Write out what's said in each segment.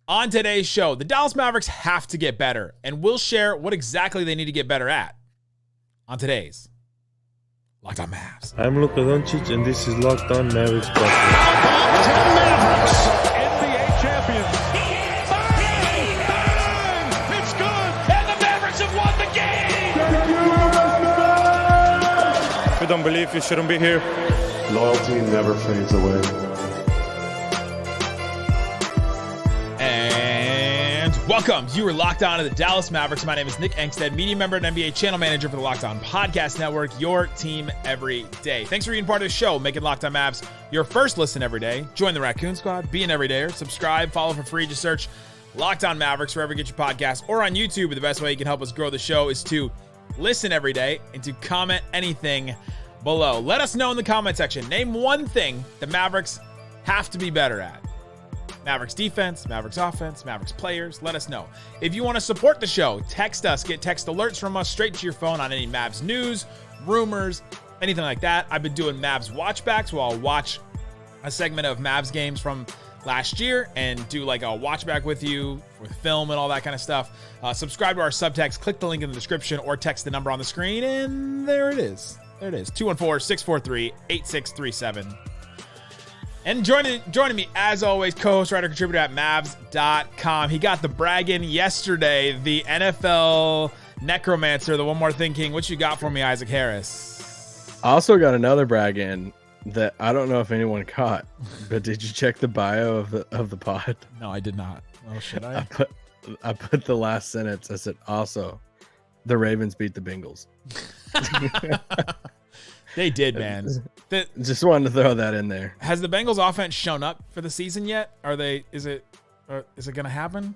On today's show, the Dallas Mavericks have to get better, and we'll share what exactly they need to get better at on today's Locked On Mavs. I'm Luka Doncic, and this is Locked On Mavericks. How about 10 Mavericks, NBA champions? Bang! It's good, and the Mavericks have won the game! If you don't believe, you shouldn't be here. Loyalty never fades away. Welcome. You are locked on to the Dallas Mavericks. My name is Nick Angstadt, media member and NBA channel manager for the Locked On Podcast Network, your team every day. Thanks for being part of the show, making Locked On Mavs your first listen every day. Join the Raccoon Squad, be an everydayer, subscribe, follow for free. Just search Locked On Mavericks wherever you get your podcasts or on YouTube. But the best way you can help us grow the show is to listen every day and to comment anything below. Let us know in the comment section. Name one thing the Mavericks have to be better at. Mavericks defense, Mavericks offense, Mavericks players, let us know. If you want to support the show, text us. Get text alerts from us straight to your phone on any Mavs news, rumors, anything like that. I've been doing Mavs watchbacks where I'll watch a segment of Mavs games from last year and do like a watchback with you with film and all that kind of stuff. Subscribe to our subtext. Click the link in the description or text the number on the screen, and there it is. There it is, 214-643-8637. And joining me, as always, co-host, writer, contributor at Mavs.com. He got the bragging yesterday, the NFL necromancer, the One More Thing King. What you got for me, Isaac Harris? I also got another bragging that I don't know if anyone caught, but did you check the bio of the pod? No, I did not. Oh, should I? I put the last sentence. I said, also, the Ravens beat the Bengals. They did, man. Just wanted to throw that in there. Has the Bengals offense shown up for the season yet? Is it going to happen?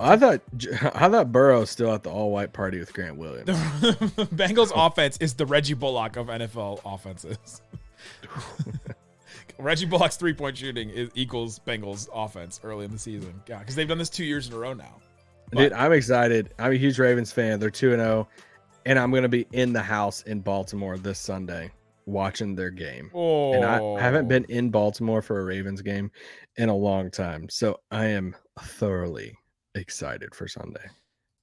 I thought Burrow's still at the all-white party with Grant Williams. The Bengals offense is the Reggie Bullock of NFL offenses. Reggie Bullock's three-point shooting equals Bengals offense early in the season. God, because they've done this 2 years in a row now. Dude, I'm excited. I'm a huge Ravens fan. They're 2-0. And I'm going to be in the house in Baltimore this Sunday watching their game. Oh. And I haven't been in Baltimore for a Ravens game in a long time. So I am thoroughly excited for Sunday.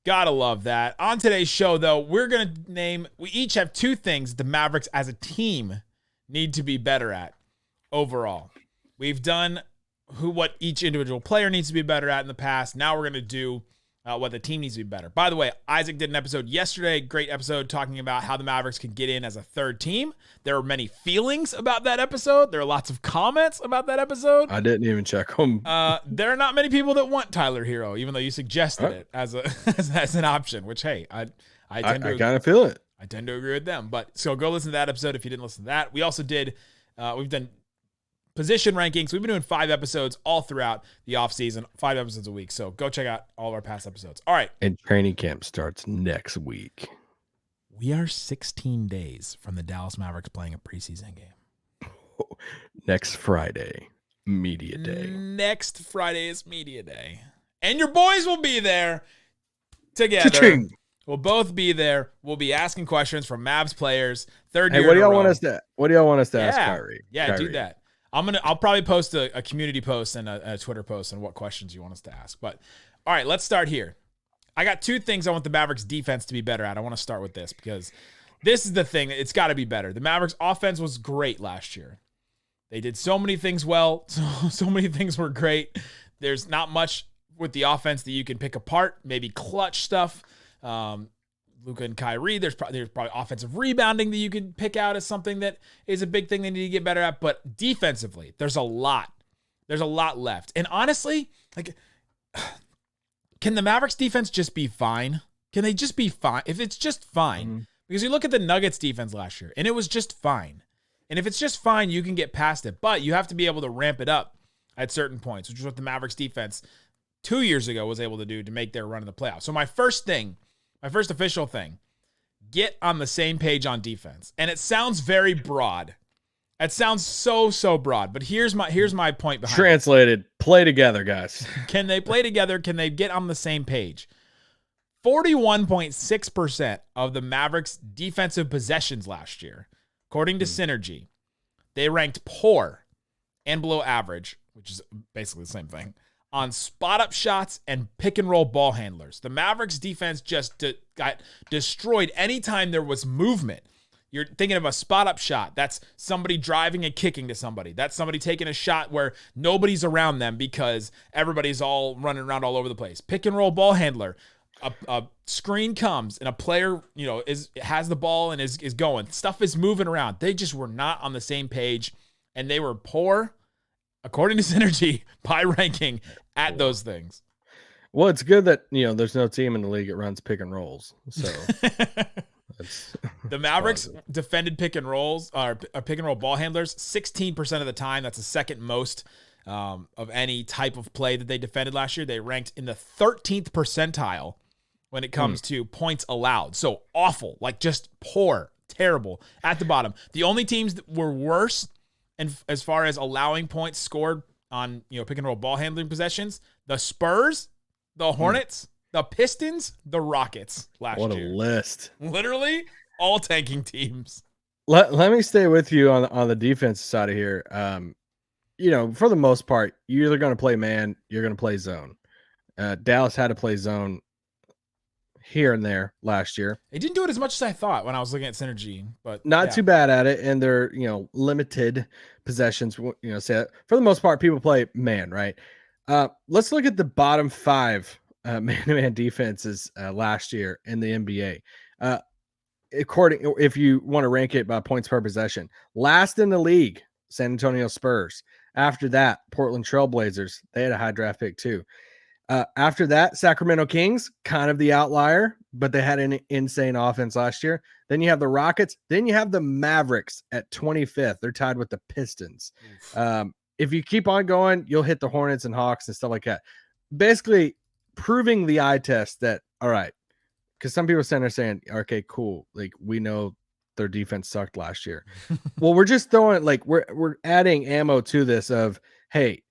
Gotta love that. On today's show, though, we each have two things the Mavericks as a team need to be better at overall. We've done what each individual player needs to be better at in the past. Now we're going to do what the team needs to be better. By the way, Isaac did an episode yesterday, great episode, talking about how the Mavericks can get in as a third team. There were many feelings about that episode. There are lots of comments about that episode. I didn't even check them. There are not many people that want Tyler Hero, even though you suggested it as an option, which, hey, I kind of feel it. I tend to agree with them. But so go listen to that episode if you didn't listen to that. We also did, we've done position rankings. We've been doing 5 episodes all throughout the offseason, 5 episodes a week. So go check out all of our past episodes. All right. And training camp starts next week. We are 16 days from the Dallas Mavericks playing a preseason game. Next Friday, media day. Next Friday is media day. And your boys will be there together. Cha-ching. We'll both be there. We'll be asking questions from Mavs players. Third year. What do y'all want us to ask Kyrie? Yeah, Kyrie. do that. I'll probably post a community post and a Twitter post on what questions you want us to ask. But all right, let's start here. I got 2 things I want the Mavericks defense to be better at. I want to start with this because this is the thing. It's got to be better. The Mavericks offense was great last year. They did so many things well. So many things were great. There's not much with the offense that you can pick apart. Maybe clutch stuff. Luka and Kyrie, there's probably offensive rebounding that you could pick out as something that is a big thing they need to get better at. But defensively, there's a lot left. And honestly, like, can the Mavericks defense just be fine? Can they just be fine? If it's just fine, because you look at the Nuggets defense last year and it was just fine. And if it's just fine, you can get past it, but you have to be able to ramp it up at certain points, which is what the Mavericks defense 2 years ago was able to do to make their run in the playoffs. So my first official thing, get on the same page on defense. And it sounds very broad. It sounds so broad. But here's my point behind Translated, play together, guys. Can they play together? Can they get on the same page? 41.6% of the Mavericks' defensive possessions last year, according to Synergy, they ranked poor and below average, which is basically the same thing, on spot up shots and pick and roll ball handlers. The Mavericks defense just got destroyed anytime there was movement. You're thinking of a spot up shot. That's somebody driving and kicking to somebody. That's somebody taking a shot where nobody's around them because everybody's all running around all over the place. Pick and roll ball handler. A screen comes and a player, has the ball and is going. Stuff is moving around. They just were not on the same page, and they were poor, according to Synergy, by ranking at those things. Well, it's good that there's no team in the league that runs pick and rolls. So the Mavericks defended pick and rolls or pick and roll ball handlers 16% of the time. That's the second most of any type of play that they defended last year. They ranked in the 13th percentile when it comes to points allowed. So awful, like just poor, terrible at the bottom. The only teams that were worse and as far as allowing points scored on pick and roll ball handling possessions, the Spurs, the Hornets, the Pistons, the Rockets last year. What a list. Literally all tanking teams. Let me stay with you on the defensive side of here. For the most part, you're either going to play man, you're going to play zone. Dallas had to play zone here and there last year. They didn't do it as much as I thought when I was looking at Synergy, but not too bad at it. And they're, limited possessions, say for the most part, people play man, right? Let's look at the bottom 5 man-to-man defenses last year in the NBA. If you want to rank it by points per possession, last in the league, San Antonio Spurs. After that, Portland Trailblazers. They had a high draft pick too. After that, Sacramento Kings, kind of the outlier, but they had an insane offense last year. Then you have the Rockets. Then you have the Mavericks at 25th. They're tied with the Pistons. If you keep on going, you'll hit the Hornets and Hawks and stuff like that. Basically, proving the eye test that, all right, because some people are saying, okay, cool. Like, we know their defense sucked last year. Well, we're just throwing, we're adding ammo to this of, hey,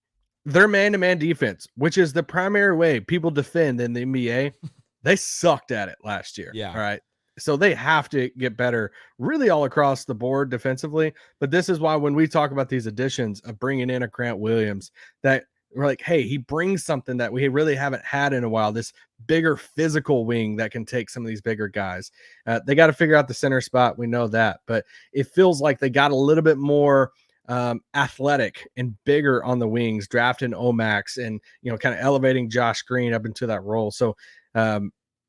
their man-to-man defense, which is the primary way people defend in the NBA, they sucked at it last year. Yeah. All right. So they have to get better really all across the board defensively. But this is why when we talk about these additions of bringing in a Grant Williams, that we're like, hey, he brings something that we really haven't had in a while, this bigger physical wing that can take some of these bigger guys. They got to figure out the center spot. We know that. But it feels like they got a little bit more athletic and bigger on the wings, drafting Omax and, kind of elevating Josh Green up into that role. So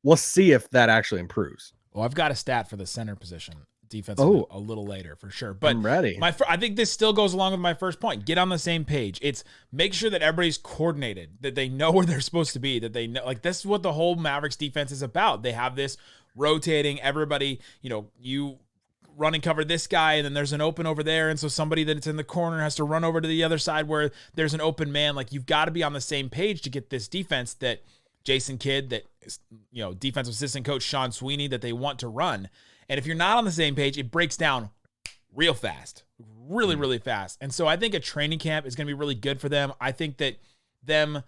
we'll see if that actually improves. Well, I've got a stat for the center position defensively a little later for sure. But I'm ready. I think this still goes along with my first point. Get on the same page. It's make sure that everybody's coordinated, that they know where they're supposed to be, that they know, this is what the whole Mavericks defense is about. They have this rotating everybody, you run and cover this guy, and then there's an open over there, and so somebody that's in the corner has to run over to the other side where there's an open man. You've got to be on the same page to get this defense that Jason Kidd, that defensive assistant coach Sean Sweeney, that they want to run. And if you're not on the same page, it breaks down real fast, really, really fast. And so I think a training camp is going to be really good for them. I think that them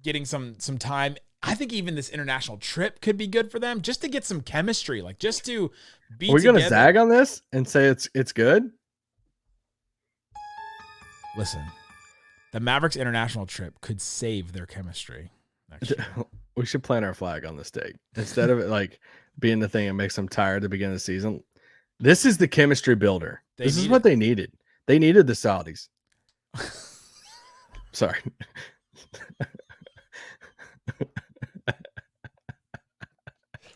getting some time, I think even this international trip could be good for them, just to get some chemistry, just to be Are we going to zag on this and say it's good? Listen, the Mavericks international trip could save their chemistry next year. We should plant our flag on this day instead of it being the thing that makes them tired at the beginning of the season. This is the chemistry builder. This is what they needed. They needed the Saudis. Sorry.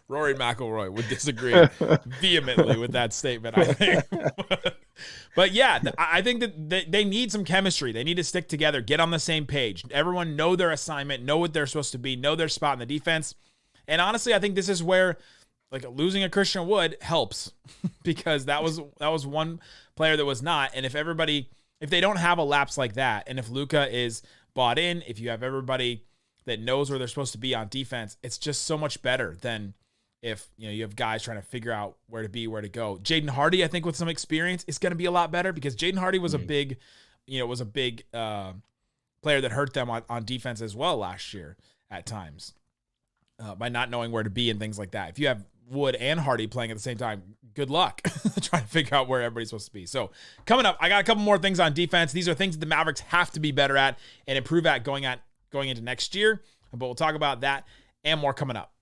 Rory McIlroy would disagree vehemently with that statement, I think. But yeah, I think that they need some chemistry. They need to stick together, get on the same page. Everyone know their assignment, know what they're supposed to be, know their spot in the defense. And honestly, I think this is where losing a Christian Wood helps because that was one player that was not. And if they don't have a lapse like that, and if Luka is bought in, if you have everybody that knows where they're supposed to be on defense, it's just so much better than if you have guys trying to figure out where to be, where to go. Jaden Hardy, I think with some experience, is going to be a lot better because Jaden Hardy was a big player that hurt them on defense as well last year at times by not knowing where to be and things like that. If you have Wood and Hardy playing at the same time, good luck trying to figure out where everybody's supposed to be. So coming up, I got a couple more things on defense. These are things that the Mavericks have to be better at and improve at going going into next year. But we'll talk about that and more coming up.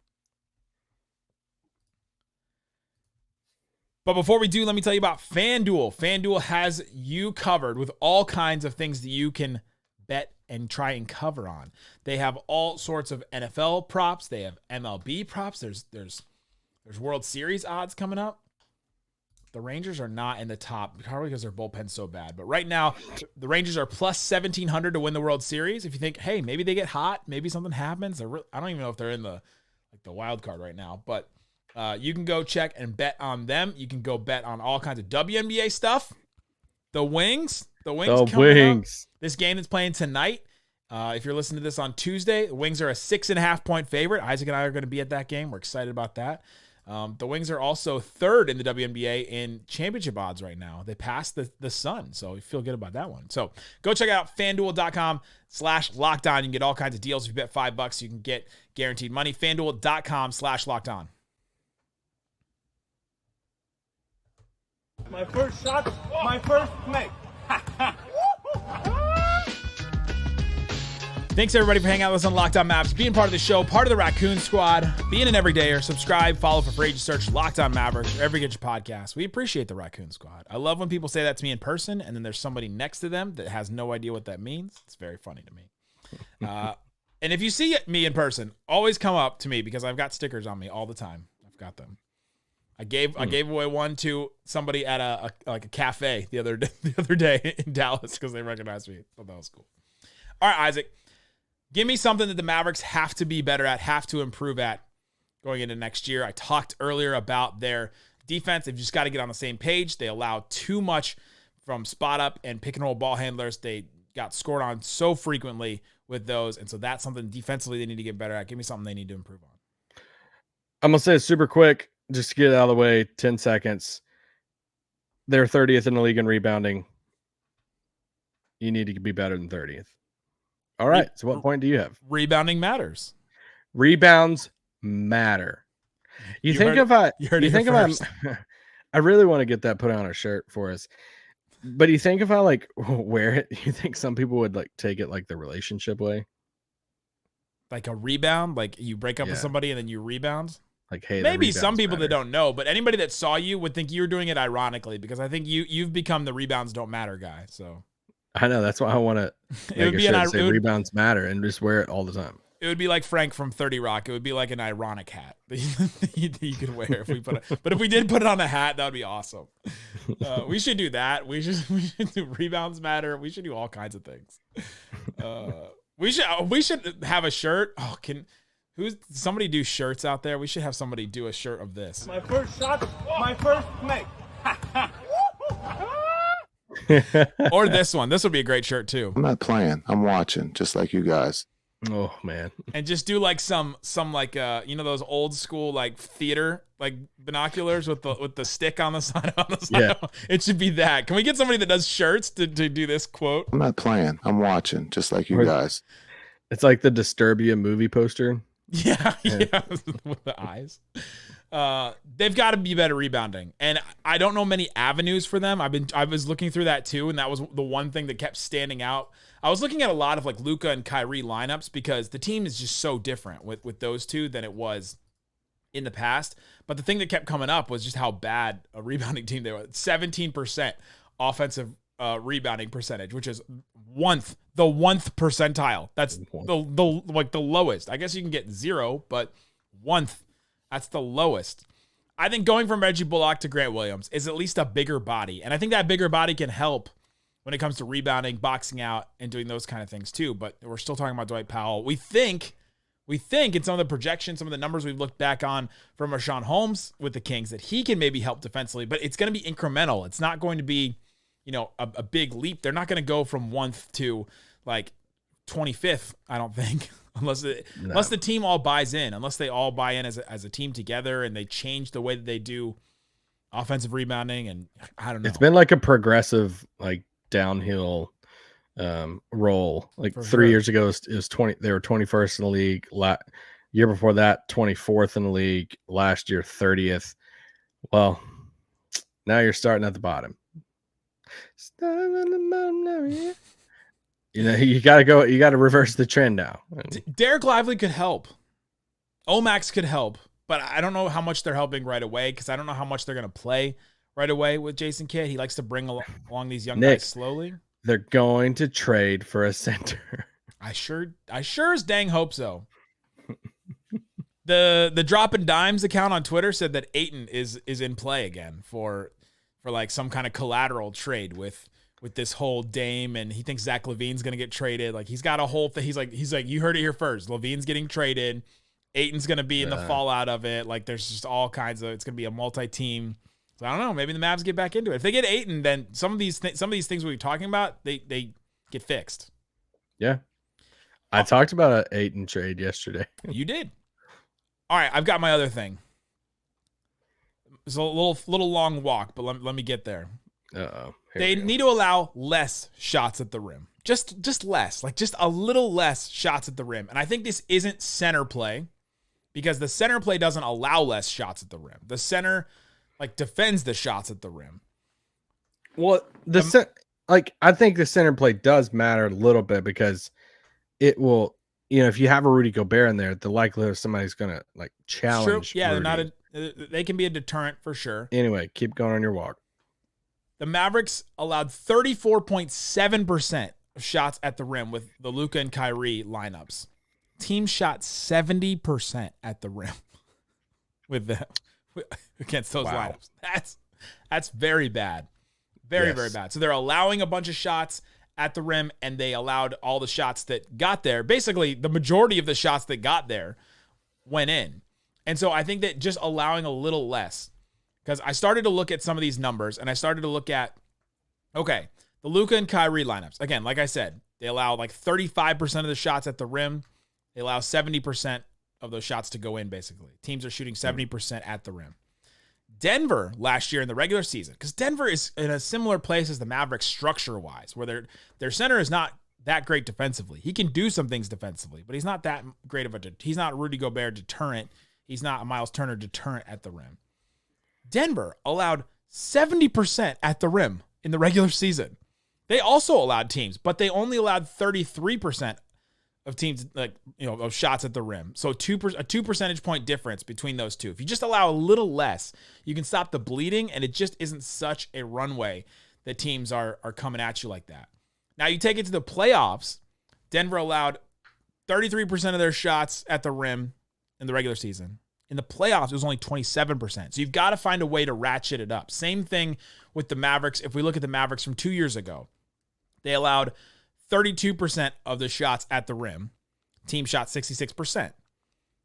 But before we do, let me tell you about FanDuel. FanDuel has you covered with all kinds of things that you can bet and try and cover on. They have all sorts of NFL props. They have MLB props. There's World Series odds coming up. The Rangers are not in the top, probably because their bullpen's so bad. But right now, the Rangers are plus 1,700 to win the World Series. If you think, hey, maybe they get hot, maybe something happens. I don't even know if they're in the wild card right now. But you can go check and bet on them. You can go bet on all kinds of WNBA stuff. The Wings coming up. This game that's playing tonight. If you're listening to this on Tuesday, the Wings are a 6.5-point favorite. Isaac and I are going to be at that game. We're excited about that. The Wings are also third in the WNBA in championship odds right now. They passed the Sun, so we feel good about that one. So go check out FanDuel.com/LockedOn. You can get all kinds of deals. If you bet $5, you can get guaranteed money. FanDuel.com/LockedOn. My first shot, my first make. Thanks, everybody, for hanging out with us on Locked On Mavs, being part of the show, part of the Raccoon Squad, being an everydayer. Subscribe, follow for free. Just search Locked On Mavericks wherever you get your podcast. We appreciate the Raccoon Squad. I love when people say that to me in person, and then there's somebody next to them that has no idea what that means. It's very funny to me. And if you see me in person, always come up to me because I've got stickers on me all the time. I've got them. I gave away one to somebody at a cafe the other day in Dallas because they recognized me. Thought that was cool. All right, Isaac. Give me something that the Mavericks have to be better at, have to improve at going into next year. I talked earlier about their defense. They've just got to get on the same page. They allow too much from spot up and pick and roll ball handlers. They got scored on so frequently with those. And so that's something defensively they need to get better at. Give me something they need to improve on. I'm going to say it super quick, just to get it out of the way, 10 seconds. They're 30th in the league in rebounding. You need to be better than 30th. All right. So what point do you have? Rebounding matters. Rebounds matter. You think I really want to get that put on a shirt for us. But you think if I wear it, you think some people would take it the relationship way? Like a rebound? Like you break up with somebody and then you rebound? Hey, maybe some people that don't know, but anybody that saw you would think you were doing it ironically because I think you've become the rebounds don't matter guy. So I know that's why I want to say rebounds matter and just wear it all the time. It would be like Frank from 30 Rock. It would be like an ironic hat that you could wear if we put it. But if we did put it on a hat, that would be awesome. We should do that. We should do rebounds matter. We should do all kinds of things. We should have a shirt. Oh, who's somebody do shirts out there? We should have somebody do a shirt of this. My first shot, my first make. Or this one. This would be a great shirt too. I'm not playing. I'm watching, just like you guys. Oh man! And just do some those old school theater binoculars with the stick on the side. Yeah. It should be that. Can we get somebody that does shirts to do this quote? I'm not playing. I'm watching, just like you guys. It's like the Disturbia movie poster. Yeah, with the eyes. They've got to be better rebounding, and I don't know many avenues for them. I was looking through that too, and that was the one thing that kept standing out. I was looking at a lot of Luka and Kyrie lineups because the team is just so different with those two than it was in the past. But the thing that kept coming up was just how bad a rebounding team they were. 17% offensive rebounding percentage, which is the 1th percentile. That's the lowest. I guess you can get 0, but 1th. That's the lowest. I think going from Reggie Bullock to Grant Williams is at least a bigger body. And I think that bigger body can help when it comes to rebounding, boxing out, and doing those kind of things too. But we're still talking about Dwight Powell. We think in some of the projections, some of the numbers we've looked back on from Richaun Holmes with the Kings that he can maybe help defensively, but it's going to be incremental. It's not going to be, a big leap. They're not going to go from 1st to 25th, I don't think. Unless the team all buys in, unless they all buy in as a team together and they change the way that they do offensive rebounding. And I don't know. It's been a progressive, downhill roll. 3 years ago, it was 20. They were 21st in the league. Year before that, 24th in the league. Last year, 30th. Well, now you're starting at the bottom. You got to reverse the trend now. Dereck Lively could help. Omax could help, but I don't know how much they're helping right away because I don't know how much they're going to play right away with Jason Kidd. He likes to bring along these young guys slowly. They're going to trade for a center. I sure as dang hope so. The Drop and Dimes account on Twitter said that Ayton is in play again for like some kind of collateral trade with this whole Dame, and he thinks Zach LaVine's gonna get traded. Like he's got a whole thing. He's like you heard it here first. LaVine's getting traded. Ayton's gonna be in the fallout of it. Like there's just all kinds of. It's gonna be a multi-team. So I don't know. Maybe the Mavs get back into it. If they get Ayton, then some of these things we're talking about they get fixed. Yeah, I talked about an Ayton trade yesterday. You did. All right, I've got my other thing. It's a little long walk, but let me get there. They need to allow less shots at the rim. Just less. Like just a little less shots at the rim. And I think this isn't center play because the center play doesn't allow less shots at the rim. The center like defends the shots at the rim. Well, I think the center play does matter a little bit because it will, if you have a Rudy Gobert in there, the likelihood of somebody's gonna like challenge. True. Yeah, Rudy. they can be a deterrent for sure. Anyway, keep going on your walk. The Mavericks allowed 34.7% of shots at the rim with the Luka and Kyrie lineups. Team shot 70% at the rim with them against those lineups. That's very bad. Very bad. So they're allowing a bunch of shots at the rim, and they allowed all the shots that got there. Basically, the majority of the shots that got there went in. And so I think that just allowing a little less, because I started to look at some of these numbers, and I started to look at, the Luka and Kyrie lineups. Again, like I said, they allow like 35% of the shots at the rim. They allow 70% of those shots to go in, basically. Teams are shooting 70% at the rim. Denver last year in the regular season, because Denver is in a similar place as the Mavericks structure-wise, where their center is not that great defensively. He can do some things defensively, but he's not that great of he's not Rudy Gobert deterrent. He's not a Miles Turner deterrent at the rim. Denver allowed 70% at the rim in the regular season. They also allowed teams, but they only allowed 33% of teams, of shots at the rim. So a 2 percentage point difference between those two. If you just allow a little less, you can stop the bleeding, and it just isn't such a runway that teams are coming at you like that. Now you take it to the playoffs. Denver allowed 33% of their shots at the rim in the regular season. In the playoffs, it was only 27%. So you've got to find a way to ratchet it up. Same thing with the Mavericks. If we look at the Mavericks from 2 years ago, they allowed 32% of the shots at the rim. Team shot 66%.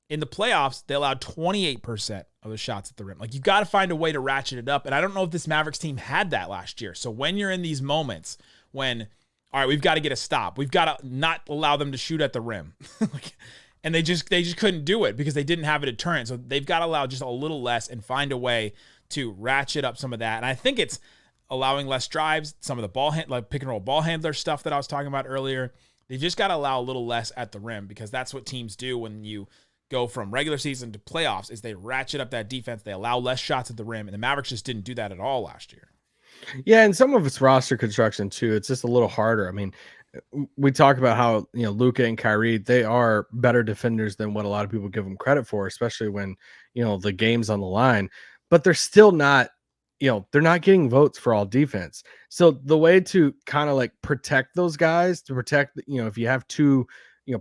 In the playoffs, they allowed 28% of the shots at the rim. Like, you've got to find a way to ratchet it up. And I don't know if this Mavericks team had that last year. So when you're in these moments when, all right, we've got to get a stop. We've got to not allow them to shoot at the rim. And they just couldn't do it because they didn't have a deterrent. So they've got to allow just a little less and find a way to ratchet up some of that. And I think it's allowing less drives, some of the like pick and roll ball handler stuff that I was talking about earlier. They just got to allow a little less at the rim because that's what teams do when you go from regular season to playoffs is they ratchet up that defense. They allow less shots at the rim, and the Mavericks just didn't do that at all last year. Yeah, and some of it's roster construction too. It's just a little harder. I mean, we talk about how, Luka and Kyrie, they are better defenders than what a lot of people give them credit for, especially when, the game's on the line, but they're still not, they're not getting votes for all defense. So the way to kind of like protect those guys, to protect, if you have two,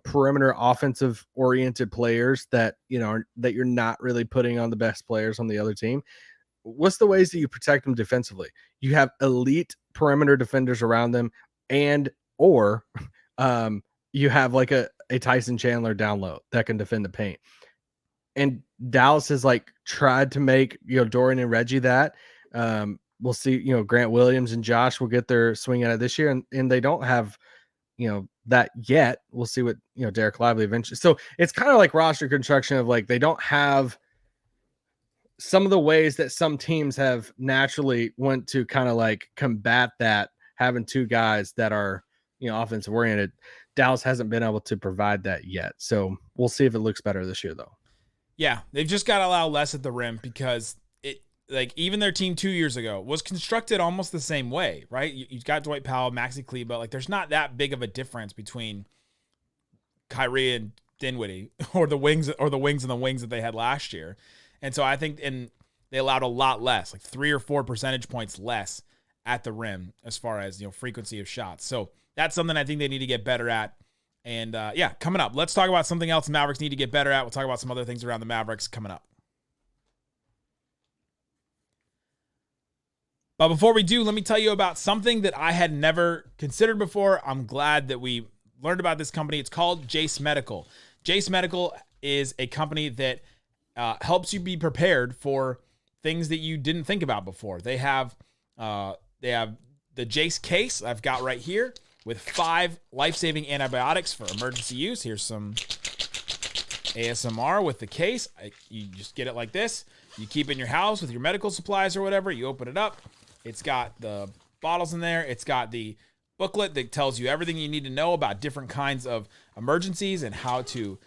perimeter offensive oriented players that, that you're not really putting on the best players on the other team, what's the ways that you protect them defensively? You have elite perimeter defenders around them, or you have like a Tyson Chandler down low that can defend the paint. And Dallas has like tried to make, Dorian and Reggie that. We'll see, Grant Williams and Josh will get their swing at it this year, and they don't have, that yet. We'll see what, Dereck Lively eventually. So it's kind of like roster construction of like, they don't have some of the ways that some teams have naturally went to kind of like combat that, having two guys that are, offensive oriented. Dallas hasn't been able to provide that yet. So we'll see if it looks better this year though. Yeah. They've just got to allow less at the rim because like even their team 2 years ago was constructed almost the same way, right? You've got Dwight Powell, Maxi Kleber, like there's not that big of a difference between Kyrie and Dinwiddie or the wings and the wings that they had last year. And so I think they allowed a lot less, like 3 or 4 percentage points less at the rim as far as, frequency of shots. So that's something I think they need to get better at. And coming up, let's talk about something else the Mavericks need to get better at. We'll talk about some other things around the Mavericks coming up. But before we do, let me tell you about something that I had never considered before. I'm glad that we learned about this company. It's called Jase Medical. Jase Medical is a company that helps you be prepared for things that you didn't think about before. They have the Jase case I've got right here with 5 life-saving antibiotics for emergency use. Here's some ASMR with the case. You just get it like this. You keep it in your house with your medical supplies or whatever. You open it up. It's got the bottles in there. It's got the booklet that tells you everything you need to know about different kinds of emergencies and how to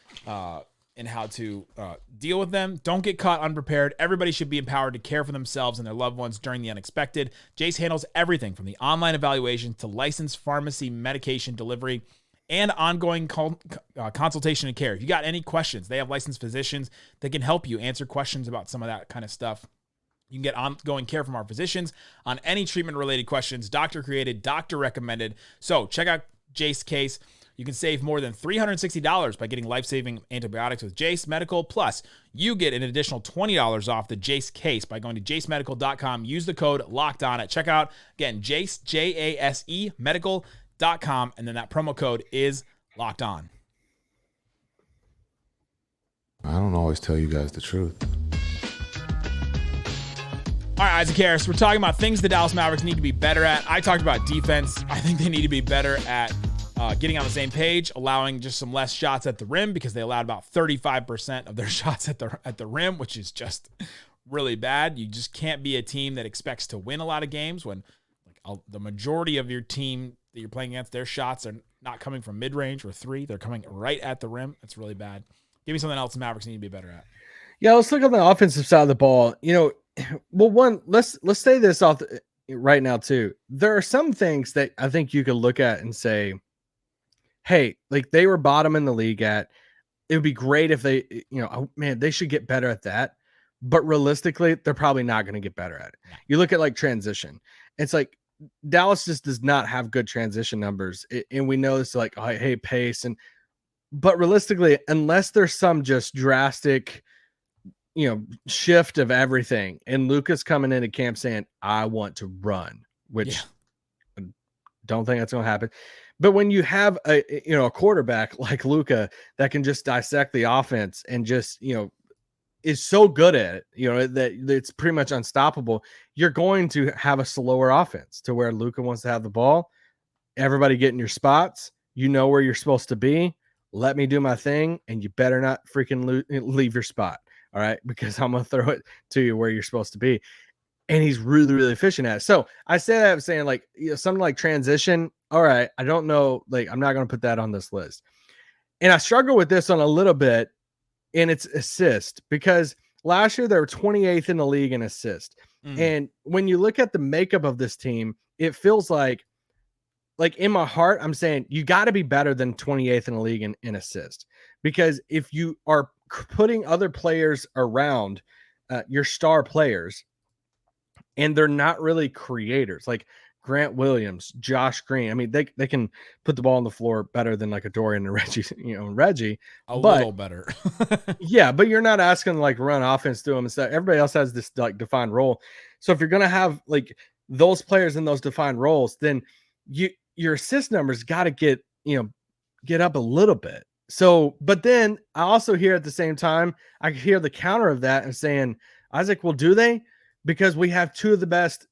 deal with them. Don't get caught unprepared. Everybody should be empowered to care for themselves and their loved ones during the unexpected. Jase handles everything from the online evaluation to licensed pharmacy medication delivery and ongoing consultation and care. If you got any questions, they have licensed physicians that can help you answer questions about some of that kind of stuff. You can get ongoing care from our physicians on any treatment-related questions, doctor-created, doctor-recommended. So check out Jase Case. You can save more than $360 by getting life-saving antibiotics with Jase Medical. Plus, you get an additional $20 off the Jase Case by going to jasemedical.com. Use the code LOCKEDON at checkout. Again, Jase, Jase medical.com, and then that promo code is LOCKEDON. I don't always tell you guys the truth. All right, Isaac Harris, we're talking about things the Dallas Mavericks need to be better at. I talked about defense. I think they need to be better at getting on the same page, allowing just some less shots at the rim because they allowed about 35% of their shots at the rim, which is just really bad. You just can't be a team that expects to win a lot of games when the majority of your team that you're playing against, their shots are not coming from mid-range or 3. They're coming right at the rim. It's really bad. Give me something else the Mavericks need to be better at. Yeah, let's look on the offensive side of the ball. Well, let's say this off right now too. There are some things that I think you could look at and say, hey, like they were bottom in the league at. It would be great if they, they should get better at that. But realistically, they're probably not going to get better at it. You look at like transition. It's like Dallas just does not have good transition numbers. And we know this like, hey, pace. But realistically, unless there's some just drastic, shift of everything. And Luka's coming into camp saying, I want to run, which I don't think that's going to happen. But when you have a quarterback like Luka that can just dissect the offense and just, is so good at it, that it's pretty much unstoppable, you're going to have a slower offense to where Luka wants to have the ball. Everybody get in your spots. You know where you're supposed to be. Let me do my thing. And you better not freaking leave your spot. All right, because I'm going to throw it to you where you're supposed to be. And he's really, really efficient at it. So I say that saying like, something like transition. All right, I don't know. Like, I'm not going to put that on this list. And I struggle with this on a little bit in its assist because last year they were 28th in the league in assist. And when you look at the makeup of this team, it feels like in my heart, I'm saying you got to be better than 28th in the league in assist. Because if you are putting other players around your star players and they're not really creators like Grant Williams, Josh Green. I mean, they can put the ball on the floor better than like a Dorian and Reggie, a little better. Yeah, but you're not asking to like run offense through them and stuff. Everybody else has this like defined role. So if you're going to have like those players in those defined roles, then your assist numbers got to get up a little bit. So, but then I also hear at the same time, I hear the counter of that and saying, Isaac, well, do they? Because we have 2 of the best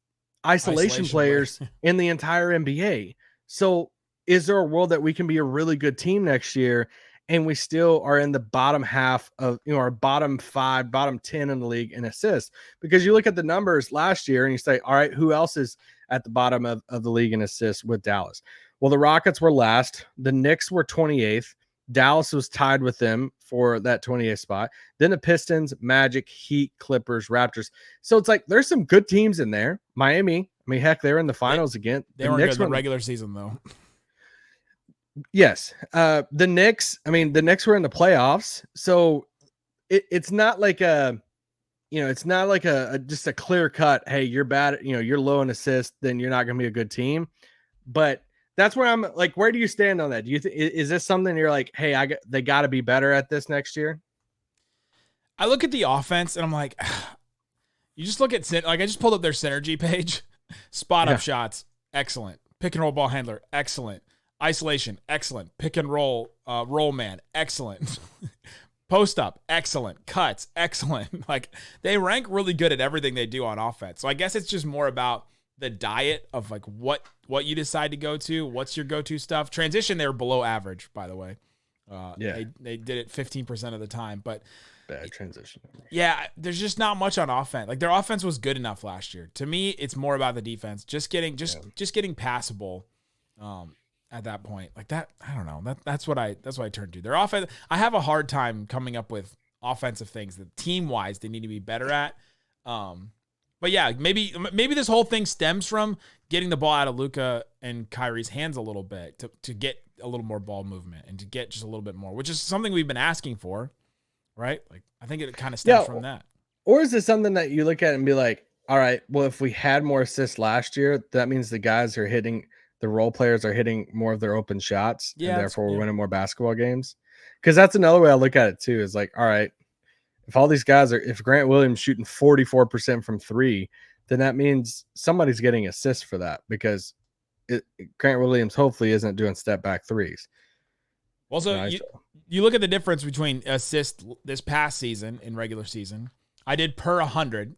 isolation players in the entire NBA. So is there a world that we can be a really good team next year and we still are in the bottom half of, our bottom 5, bottom 10 in the league in assists? Because you look at the numbers last year and you say, all right, who else is at the bottom of the league in assists with Dallas? Well, the Rockets were last. The Knicks were 28th. Dallas was tied with them for that 28th spot. Then the Pistons, Magic, Heat, Clippers, Raptors. So it's like there's some good teams in there. Miami, I mean, heck, they're in the finals again. They weren't good in the regular season, though. Yes. The Knicks, I mean, the Knicks were in the playoffs. So it's not like it's not like just a clear cut, hey, you're bad, you're low in assists, then you're not going to be a good team. But that's where I'm like, where do you stand on that? Do you is this something you're like, hey, they got to be better at this next year? I look at the offense and I'm like, you just look at I just pulled up their synergy page. Spot up shots, excellent. Pick and roll ball handler, excellent. Isolation, excellent. Pick and roll, roll man, excellent. Post up, excellent. Cuts, excellent. Like, they rank really good at everything they do on offense. So I guess it's just more about the diet of like what you decide to go to. What's your go-to stuff? Transition, they were below average, by the way. They did it 15% of the time, but bad transition. Yeah, there's just not much on offense. Like, their offense was good enough last year. To me, it's more about the defense. Just getting passable. At that point, like that, I don't know. That's what I turn to. Their offense, I have a hard time coming up with offensive things that team wise they need to be better at. But yeah, maybe this whole thing stems from getting the ball out of Luka and Kyrie's hands a little bit to get a little more ball movement and to get just a little bit more, which is something we've been asking for, right? Like, I think it kind of stems from that. Or is it something that you look at and be like, all right, well, if we had more assists last year, that means the guys are hitting. The role players are hitting more of their open shots, and therefore we're winning more basketball games. Because that's another way I look at it too. Is like, all right, if all these guys if Grant Williams shooting 44% from three, then that means somebody's getting assists for that because Grant Williams hopefully isn't doing step back threes. Also, you look at the difference between assists this past season in regular season. I did per 100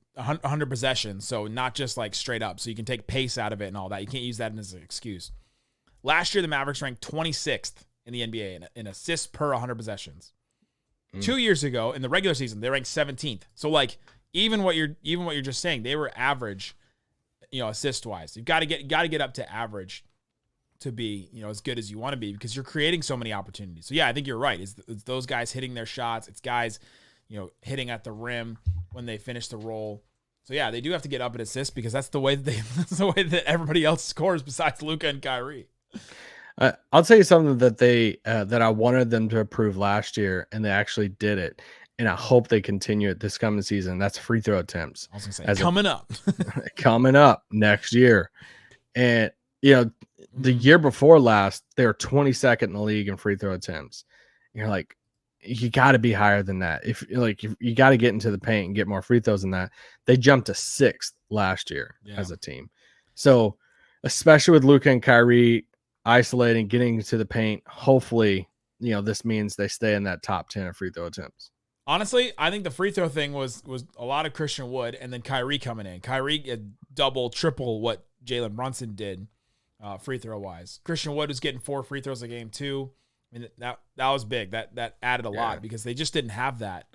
possessions, so not just like straight up. So you can take pace out of it and all that. You can't use that as an excuse. Last year, the Mavericks ranked 26th in the NBA in assists per 100 possessions. 2 years ago, in the regular season, they ranked 17th. So like even what you're just saying, they were average, assist wise. You've got to get up to average to be as good as you want to be because you're creating so many opportunities. So yeah, I think you're right. It's those guys hitting their shots. It's guys hitting at the rim when they finish the roll. So yeah, they do have to get up at assists because that's the way that everybody else scores besides Luka and Kyrie. I'll tell you something that that I wanted them to improve last year, and they actually did it. And I hope they continue it this coming season. That's free throw attempts. I was gonna say coming up next year. And the year before last, they were 22nd in the league in free throw attempts. You're like, you got to be higher than that. If you got to get into the paint and get more free throws than that. They jumped to 6th last year as a team. So especially with Luka and Kyrie isolating, getting to the paint, hopefully, this means they stay in that top 10 of free throw attempts. Honestly, I think the free throw thing was a lot of Christian Wood and then Kyrie coming in. Kyrie double, triple what Jalen Brunson did free throw wise. Christian Wood was getting 4 free throws a game too. I mean, that was big. That added a lot because they just didn't have that.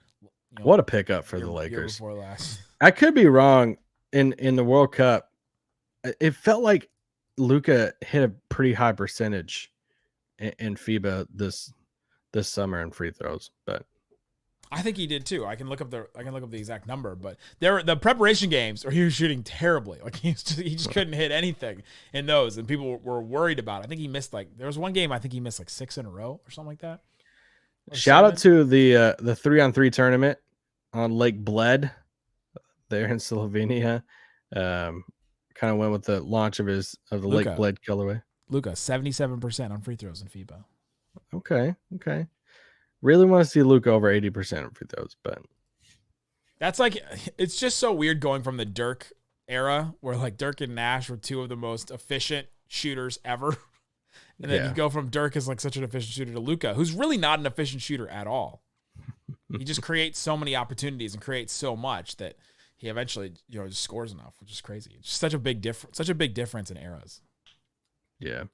What a pickup for the Lakers. Before last. I could be wrong. In the World Cup, it felt like Luka hit a pretty high percentage in FIBA this summer in free throws, but I think he did too. I can look up the exact number, but the preparation games, or he was shooting terribly. Like he just couldn't hit anything in those, and people were worried about it. I think he missed there was one game I think he missed 6 in a row or something like that. Shout out to the 3-on-3 tournament on Lake Bled there in Slovenia. Kind of went with the launch of the Lake Bled colorway. Luka 77% on free throws in FIBA. Okay. Really want to see Luka over 80% of free throws, but that's it's just so weird going from the Dirk era where Dirk and Nash were 2 of the most efficient shooters ever. And then you go from Dirk as such an efficient shooter to Luka, who's really not an efficient shooter at all. He just creates so many opportunities and creates so much that he eventually, just scores enough, which is crazy. It's just such a big difference in eras. Yeah.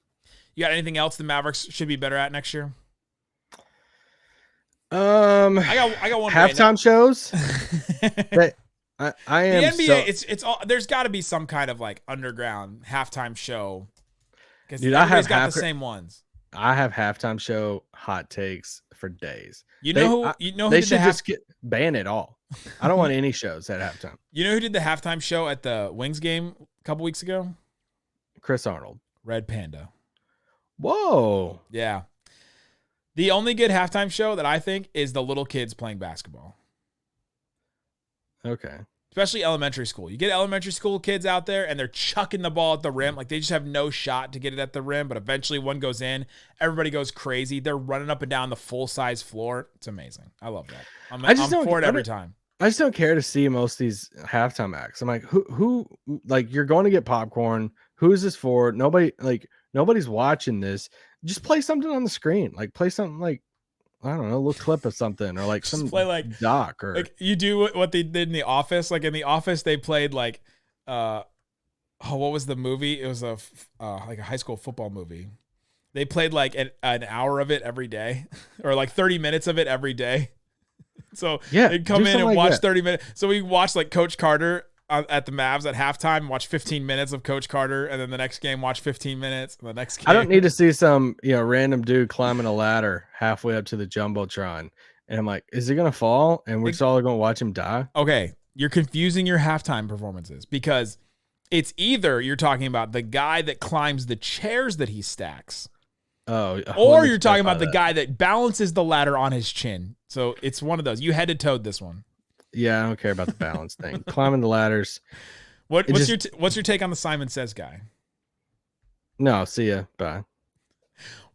You got anything else the Mavericks should be better at next year? I got one. Halftime shows. I am. The NBA. It's all. There's got to be some kind of underground halftime show. Because everybody's got the same ones. I have halftime show hot takes for days. You know who They did should just ban it all. I don't want any shows at halftime. You know who did the halftime show at the Wings game a couple weeks ago? Chris Arnold. Red Panda. Whoa. Yeah. The only good halftime show that I think is the little kids playing basketball. Okay. Especially elementary school. You get elementary school kids out there and they're chucking the ball at the rim. Like they just have no shot to get it at the rim, but eventually one goes in. Everybody goes crazy. They're running up and down the full-size floor. It's amazing. I love that. I'm for it every time. I just don't care to see most of these halftime acts. I'm like, who like you're going to get popcorn. Who's this for? Nobody's watching this. Just play something on the screen. Like play something like, I don't know, a little clip of something or like Just some play like doc or like you do what they did in The Office. Like in The Office, they played like, what was the movie? It was like a high school football movie. They played like an hour of it every day or like 30 minutes of it every day. So yeah, they'd come in and like watch that. 30 minutes. So we watched like Coach Carter at the Mavs at halftime, watch 15 minutes of Coach Carter, and then the next game, watch 15 minutes. And the next game. I don't need to see some random dude climbing a ladder halfway up to the jumbotron, and I'm like, is he gonna fall? And we're just all gonna watch him die. Okay, you're confusing your halftime performances because it's either you're talking about the guy that climbs the chairs that he stacks. Oh, or you're talking about the guy that balances the ladder on his chin. So it's one of those. You head to toed this one. Yeah, I don't care about the balance thing. Climbing the ladders. What's your take on the Simon Says guy? No, see ya. Bye.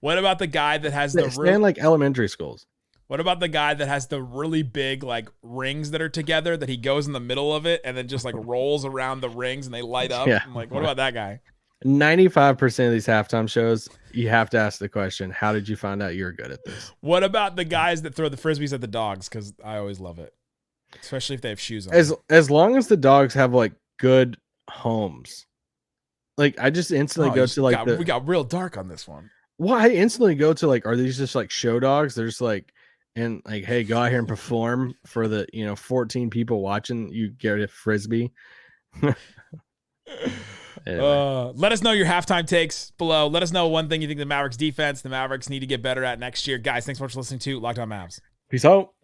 What about the guy that has the stand like elementary schools? What about the guy that has the really big like rings that are together that he goes in the middle of it and then just like rolls around the rings and they light up? Yeah. I'm like, what about that guy? 95% of these halftime shows, you have to ask the question, how did you find out you were good at this? What about the guys that throw the frisbees at the dogs? Because I always love it, especially if they have shoes on. As long as the dogs have like good homes, like I just instantly go to like we got real dark on this one. Well, I instantly go to like, are these just like show dogs? They're just like, and like, hey, go out here and perform for the 14 people watching. You get a frisbee. Anyway. Let us know your halftime takes below. Let us know one thing you think the Mavericks defense, the Mavericks need to get better at next year. Guys, thanks so much for listening to Locked On Mavs. Peace out.